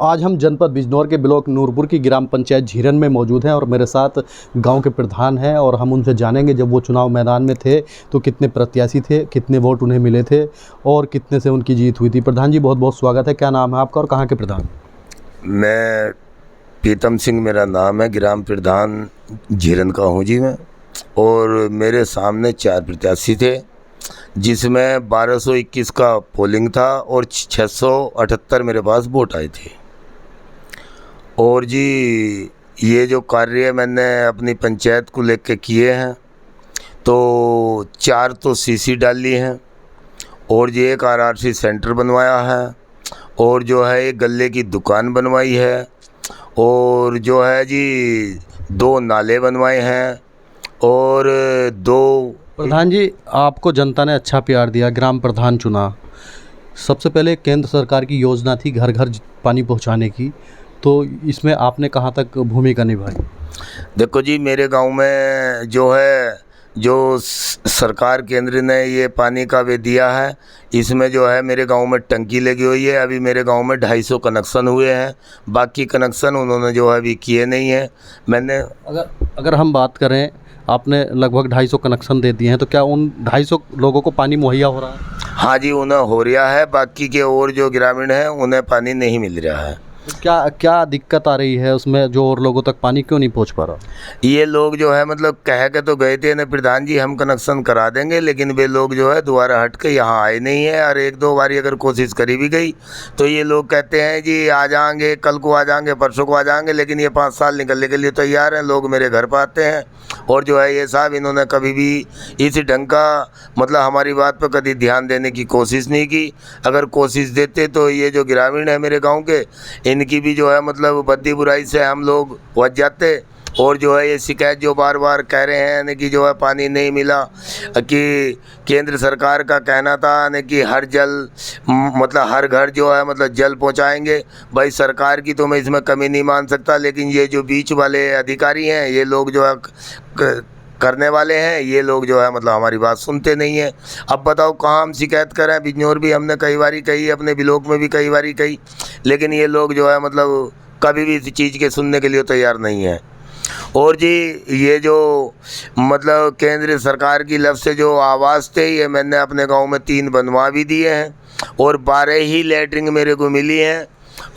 आज हम जनपद बिजनौर के ब्लॉक नूरपुर की ग्राम पंचायत झीरन में मौजूद हैं और मेरे साथ गांव के प्रधान हैं और हम उनसे जानेंगे जब वो चुनाव मैदान में थे तो कितने प्रत्याशी थे, कितने वोट उन्हें मिले थे और कितने से उनकी जीत हुई थी। प्रधान जी बहुत बहुत स्वागत है। क्या नाम है आपका और कहाँ के प्रधान? मैं प्रीतम सिंह मेरा नाम है, ग्राम प्रधान झीरन का हूँ जी मैं। और मेरे सामने 4 प्रत्याशी थे जिसमें 1221 का पोलिंग था और 678 मेरे पास वोट आए थे। और जी ये जो कार्य मैंने अपनी पंचायत को लेकर किए हैं तो 4 तो सीसी डाली हैं और जी एक आरआरसी सेंटर बनवाया है और जो है एक गल्ले की दुकान बनवाई है और जो है जी 2 नाले बनवाए हैं और 2। प्रधान जी आपको जनता ने अच्छा प्यार दिया, ग्राम प्रधान चुना। सबसे पहले केंद्र सरकार की योजना थी घर घर पानी पहुंचाने की, तो इसमें आपने कहाँ तक भूमिका निभाई? देखो जी मेरे गांव में जो सरकार केंद्र ने ये पानी का वे दिया है, इसमें जो है मेरे गांव में टंकी लगी हुई है। अभी मेरे गांव में 250 कनेक्शन हुए हैं, बाकी कनेक्शन उन्होंने जो है अभी किए नहीं हैं। मैंने अगर हम बात करें, आपने लगभग 250 कनेक्शन दे दिए हैं, तो क्या उन 250 लोगों को पानी मुहैया हो रहा है? हाँ जी उन्हें हो रहा है, बाकी के और जो ग्रामीण हैं उन्हें पानी नहीं मिल रहा है। तो क्या क्या दिक्कत आ रही है उसमें, जो और लोगों तक पानी क्यों नहीं पहुंच पा रहा? ये लोग जो है मतलब कह के तो गए थे ना प्रधान जी हम कनेक्शन करा देंगे, लेकिन वे लोग जो है दोबारा हट के यहाँ आए नहीं है। और 1-2 बारी अगर कोशिश करी भी गई तो ये लोग कहते हैं जी आ जाएंगे, कल को आ जाएंगे, परसों को आ जाएंगे, लेकिन ये 5 साल निकलने के लिए तैयार हैं। लोग मेरे घर पर आते हैं और जो है ये साहब इन्होंने कभी भी इस ढंग का मतलब हमारी बात पर कभी ध्यान देने की कोशिश नहीं की। अगर कोशिश देते तो ये जो ग्रामीण है मेरे गांव के, इनकी भी जो है मतलब बद्दी बुराई से हम लोग बच जाते। और जो है ये शिकायत जो बार बार कह रहे हैं न कि जो है पानी नहीं मिला, कि केंद्र सरकार का कहना था न कि हर मतलब हर घर जो है मतलब जल पहुंचाएंगे। भाई सरकार की तो मैं इसमें कमी नहीं मान सकता, लेकिन ये जो बीच वाले अधिकारी हैं ये लोग जो है करने वाले हैं, ये लोग जो है मतलब हमारी बात सुनते नहीं हैं। अब बताओ कहाँ हम शिकायत करें? बिजनौर भी हमने कई बारी कही, अपने ब्लॉक में भी कई बारी कही, लेकिन ये लोग जो है मतलब कभी भी इस चीज़ के सुनने के लिए तैयार नहीं है। और जी ये जो मतलब केंद्र सरकार की तरफ से जो आवाज़ थे ये मैंने अपने गांव में 3 बनवा भी दिए हैं और 12 ही लैट्रिन मेरे को मिली हैं।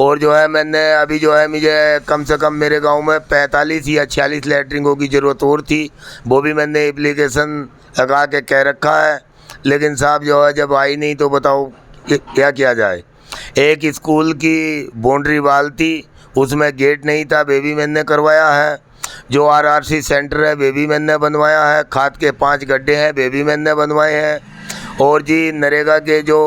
और जो है मैंने अभी जो है मुझे कम से कम मेरे गांव में 45 या 46 लैट्रिनों की ज़रूरत और थी, वो भी मैंने एप्लीकेशन लगा के कह रखा है, लेकिन साहब जो है जब आई नहीं तो बताओ क्या किया जाए। एक स्कूल की बाउंड्री वाल थी, उसमें गेट नहीं था, वे भी मैंने करवाया है। जो आरआरसी सेंटर है वे भी मैंने बनवाया है। खाद के 5 गड्ढे हैं वे भी मैंने बनवाए हैं। और जी नरेगा के जो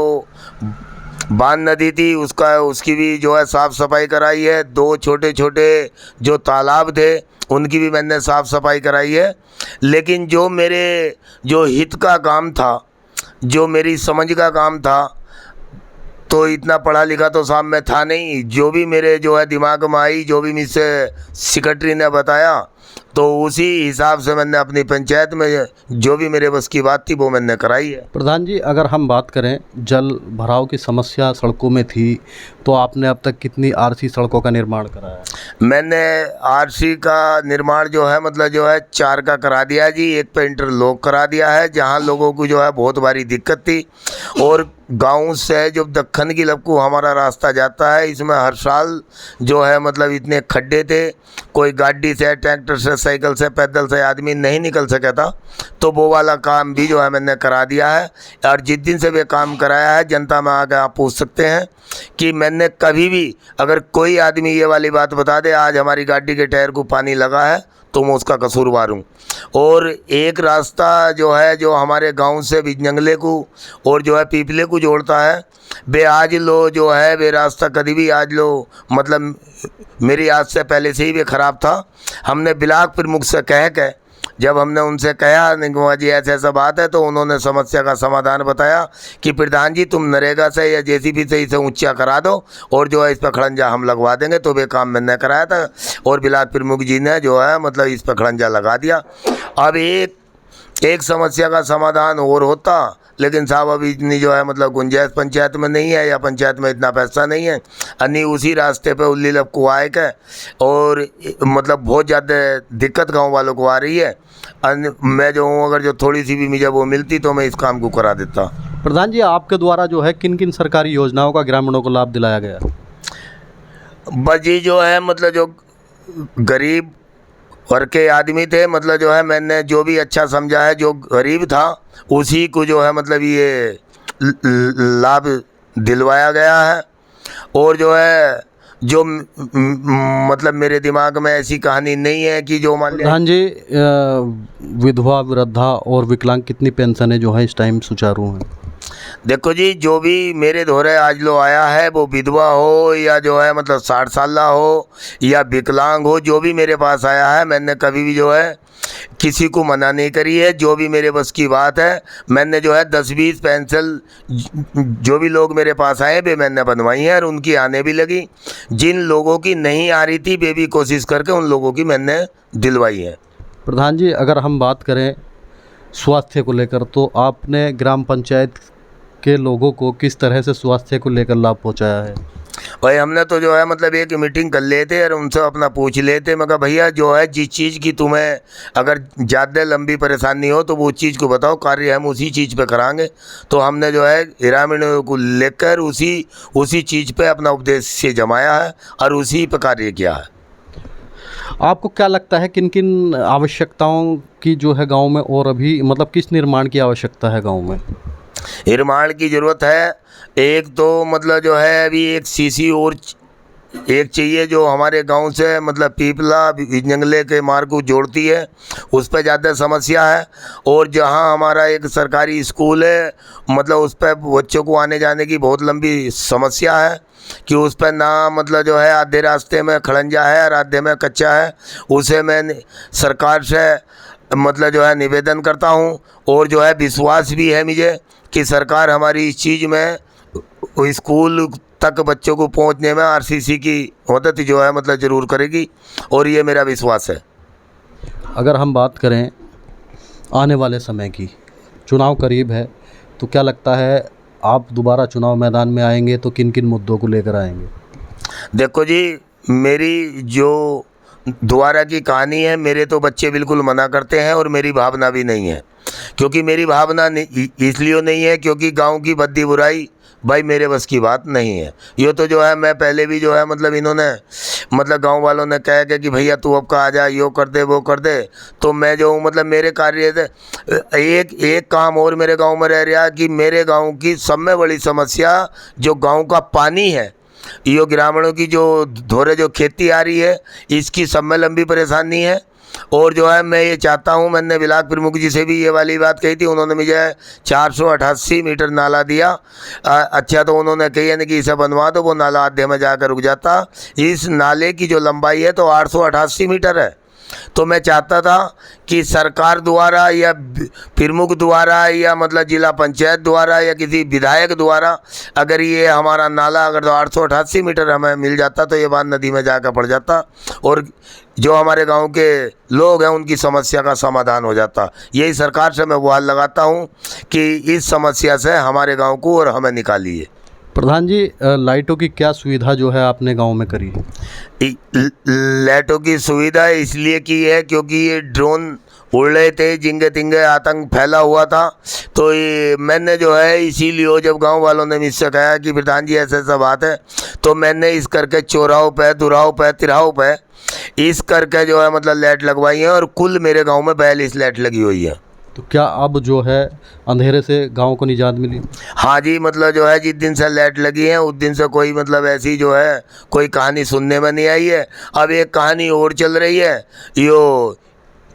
बान नदी थी उसकी भी जो है साफ़ सफाई कराई है। 2 छोटे छोटे जो तालाब थे उनकी भी मैंने साफ़ सफाई कराई है। लेकिन जो मेरे जो हित का काम था, जो मेरी समझ का काम था, तो इतना पढ़ा लिखा तो साहब मैं था नहीं। जो भी मेरे जो है दिमाग में आई, जो भी मुझसे सेक्रेटरी ने बताया, तो उसी हिसाब से मैंने अपनी पंचायत में जो भी मेरे बस की बात थी वो मैंने कराई है। प्रधान जी अगर हम बात करें, जल भराव की समस्या सड़कों में थी, तो आपने अब तक कितनी आरसी सड़कों का निर्माण कराया? मैंने आरसी का निर्माण जो है मतलब जो है 4 का करा दिया जी। एक पे इंटरलॉक करा दिया है जहाँ लोगों को जो है बहुत भारी दिक्कत थी। और गांव से जो दक्खन की लपकू हमारा रास्ता जाता है, इसमें हर साल जो है मतलब इतने खड्डे थे, कोई गाड़ी से, ट्रैक्टर से, साइकिल से, पैदल से आदमी नहीं निकल सका था। तो वो वाला काम भी जो है मैंने करा दिया है। और जिस दिन से वे काम कराया है जनता में आकर आप पूछ सकते हैं कि मैंने कभी भी, अगर कोई आदमी ये वाली बात बता दे आज हमारी गाड़ी के टायर को पानी लगा है, तो मैं उसका कसूरवार हूँ। और एक रास्ता जो है जो हमारे गांव से बिजनंगले को और जो है पीपले को जोड़ता है, वे आज लो जो है वे रास्ता कभी भी आज लो मतलब मेरी आज से पहले से ही वे ख़राब था। हमने ब्लॉक प्रमुख से कह के जब हमने उनसे कहा निगमा जी ऐसा ऐसा बात है, तो उन्होंने समस्या का समाधान बताया कि प्रधान जी तुम नरेगा से या जेसीबी से इसे ऊंचा करा दो और जो है इस पर खड़ंजा हम लगवा देंगे। तो वे काम मैंने कराया था और ब्लॉक प्रमुख जी ने जो है मतलब इस पर खड़ंजा लगा दिया। अब एक समस्या का समाधान और होता लेकिन साहब अभी इतनी जो है मतलब गुंजाइश पंचायत में नहीं है, या पंचायत में इतना पैसा नहीं है। अन्य उसी रास्ते पे उल्ली लब कुआ है और मतलब बहुत ज़्यादा दिक्कत गांव वालों को आ रही है। मैं जो हूँ, अगर जो थोड़ी सी भी मुझे वो मिलती तो मैं इस काम को करा देता। प्रधान जी, आपके द्वारा जो है किन किन सरकारी योजनाओं का ग्रामीणों को लाभ दिलाया गया? बस ये जो है मतलब जो गरीब वर्ग के आदमी थे, मतलब जो है मैंने जो भी अच्छा समझा है, जो गरीब था उसी को जो है मतलब ये लाभ दिलवाया गया है। और जो है जो मतलब मेरे दिमाग में ऐसी कहानी नहीं है कि जो मान लिया। प्रधान जी, विधवा, वृद्धा और विकलांग कितनी पेंशनें जो हैं इस टाइम सुचारू हैं? देखो जी, जो भी मेरे धोरे आज लो आया है, वो विधवा हो या जो है मतलब 60 साल हो या विकलांग हो, जो भी मेरे पास आया है मैंने कभी भी जो है किसी को मना नहीं करी है। जो भी मेरे बस की बात है, मैंने जो है 10-20 पेंसिल जो भी लोग मेरे पास आए वे मैंने बनवाई हैं और उनकी आने भी लगी। जिन लोगों की नहीं आ रही थी वे भी कोशिश करके उन लोगों की मैंने दिलवाई है। प्रधान जी, अगर हम बात करें स्वास्थ्य को लेकर, तो आपने ग्राम पंचायत के लोगों को किस तरह से स्वास्थ्य को लेकर लाभ पहुंचाया है? भाई हमने तो जो है मतलब एक मीटिंग कर लेते और उनसे अपना पूछ लेते। मैं कहा भैया जो है जिस चीज़ की तुम्हें अगर ज़्यादा लंबी परेशानी हो तो वो चीज़ को बताओ, कार्य हम उसी चीज़ पे कराएंगे। तो हमने जो है ग्रामीणों को लेकर उसी चीज़ पे अपना उपदेश जमाया है और उसी पे कार्य किया है। आपको क्या लगता है किन किन आवश्यकताओं की जो है गांव में, और अभी मतलब किस निर्माण की आवश्यकता है गांव में? निर्माण की ज़रूरत है। एक तो मतलब जो है अभी एक सीसी और एक चाहिए जो हमारे गांव से मतलब पीपला जंगले के मार्ग को जोड़ती है, उस पर ज़्यादा समस्या है। और जहां हमारा एक सरकारी स्कूल है, मतलब उस पर बच्चों को आने जाने की बहुत लंबी समस्या है कि उस पर ना मतलब जो है आधे रास्ते में खड़ंजा है और आधे में कच्चा है। उसे मैं सरकार से मतलब जो है निवेदन करता हूं और जो है विश्वास भी है मुझे कि सरकार हमारी इस चीज़ में स्कूल तक बच्चों को पहुंचने में आरसीसी की मदद जो है मतलब ज़रूर करेगी, और ये मेरा विश्वास है। अगर हम बात करें आने वाले समय की, चुनाव करीब है, तो क्या लगता है आप दोबारा चुनाव मैदान में आएंगे तो किन किन मुद्दों को लेकर आएंगे? देखो जी, मेरी जो दोबारा की कहानी है, मेरे तो बच्चे बिल्कुल मना करते हैं और मेरी भावना भी नहीं है। क्योंकि मेरी भावना इसलिए नहीं है क्योंकि गांव की बद्दी बुराई भाई मेरे बस की बात नहीं है। ये तो जो है मैं पहले भी जो है मतलब इन्होंने मतलब गांव वालों ने कहा कि भैया तू अब का आ जा, यो कर दे वो कर दे, तो मैं जो हूँ मतलब मेरे कार्य एक काम और मेरे गांव में रह रहा कि मेरे गांव की सब में बड़ी समस्या जो गांव का पानी है, यो ग्रामीणों की जो धोरे जो खेती आ रही है इसकी सब में लंबी परेशानी है। और जो है मैं ये चाहता हूँ, मैंने ब्लाक प्रमुख जी से भी ये वाली बात कही थी, उन्होंने मुझे 488 मीटर नाला दिया। अच्छा, तो उन्होंने कही ना कि इसे बनवा दो, वो नाला आधे में जाकर रुक जाता। इस नाले की जो लंबाई है तो 888 मीटर है। तो मैं चाहता था कि सरकार द्वारा या प्रमुख द्वारा या मतलब जिला पंचायत द्वारा या किसी विधायक द्वारा अगर ये हमारा नाला अगर तो 888 मीटर हमें मिल जाता तो ये बात नदी में जाकर पड़ जाता और जो हमारे गांव के लोग हैं उनकी समस्या का समाधान हो जाता। यही सरकार से मैं गुहार लगाता हूं कि इस समस्या से हमारे गांव को और हमें निकालिए। प्रधान जी, लाइटों की क्या सुविधा जो है आपने गांव में करी है? लाइटों की सुविधा इसलिए की है क्योंकि ये ड्रोन उड़ रहे थे, जिंगे तिंगे आतंक फैला हुआ था। तो ये मैंने जो है इसीलिए जब गांव वालों ने मुझसे कहा कि प्रधान जी ऐसा ऐसा बात है, तो मैंने इस करके चौराहों पे, दुराहों पे, तिराहों पे इस करके जो है मतलब लाइट लगवाई है और कुल मेरे गांव में 42 लाइट लगी हुई है। तो क्या अब जो है अंधेरे से गांव को निजात मिली? हाँ जी, मतलब जो है जिस दिन से लाइट लगी है उस दिन से कोई मतलब ऐसी जो है कोई कहानी सुनने में नहीं आई है। अब एक कहानी और चल रही है, यो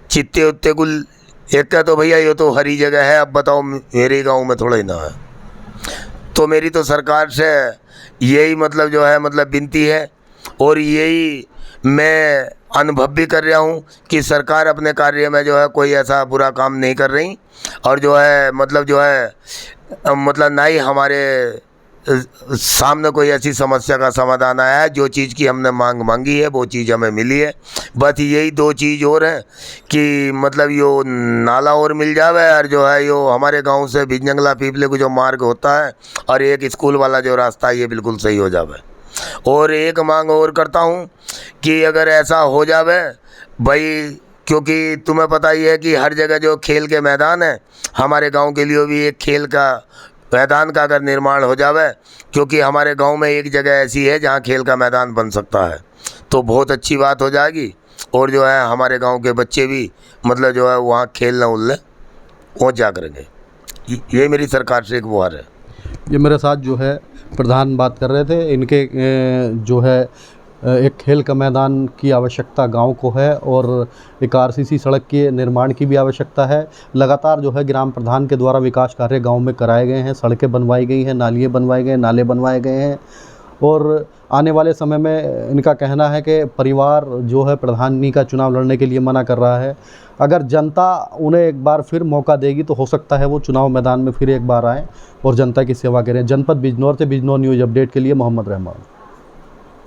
चित्ते उत्ते कुल एक का, तो भैया ये तो हरी जगह है, अब बताओ मेरे गांव में थोड़ा ही ना है। तो मेरी तो सरकार से यही मतलब जो है मतलब विनती है और यही मैं अनुभव भी कर रहा हूँ कि सरकार अपने कार्य में जो है कोई ऐसा बुरा काम नहीं कर रही और जो है मतलब ना ही हमारे सामने कोई ऐसी समस्या का समाधान आया है। जो चीज़ की हमने मांग मांगी है वो चीज़ हमें मिली है। बस यही दो चीज़ और है कि मतलब यो नाला और मिल जावे, और जो है यो हमारे गांव से भिजंगला पीपले को जो मार्ग होता है और एक स्कूल वाला जो रास्ता है ये बिल्कुल सही हो जावे। और एक मांग और करता हूँ कि अगर ऐसा हो जावे भाई, क्योंकि तुम्हें पता ही है कि हर जगह जो खेल के मैदान है, हमारे गांव के लिए भी एक खेल का मैदान का अगर निर्माण हो जावे, क्योंकि हमारे गांव में एक जगह ऐसी है जहां खेल का मैदान बन सकता है, तो बहुत अच्छी बात हो जाएगी। और जो है हमारे गांव के बच्चे भी मतलब जो है वहाँ खेलने उलने पहुँच जा करेंगे। ये मेरी सरकार से एक गुहार है। ये मेरे साथ जो है प्रधान बात कर रहे थे, इनके जो है एक खेल का मैदान की आवश्यकता गांव को है और एक आरसीसी सड़क के निर्माण की भी आवश्यकता है। लगातार जो है ग्राम प्रधान के द्वारा विकास कार्य गांव में कराए गए हैं, सड़कें बनवाई गई हैं, नालियाँ बनवाए गए, नाले बनवाए गए हैं। और आने वाले समय में इनका कहना है कि परिवार जो है प्रधानी का चुनाव लड़ने के लिए मना कर रहा है। अगर जनता उन्हें एक बार फिर मौका देगी तो हो सकता है वो चुनाव मैदान में फिर एक बार आएँ और जनता की सेवा करें। जनपद बिजनौर से बिजनौर न्यूज़ अपडेट के लिए मोहम्मद रहमान।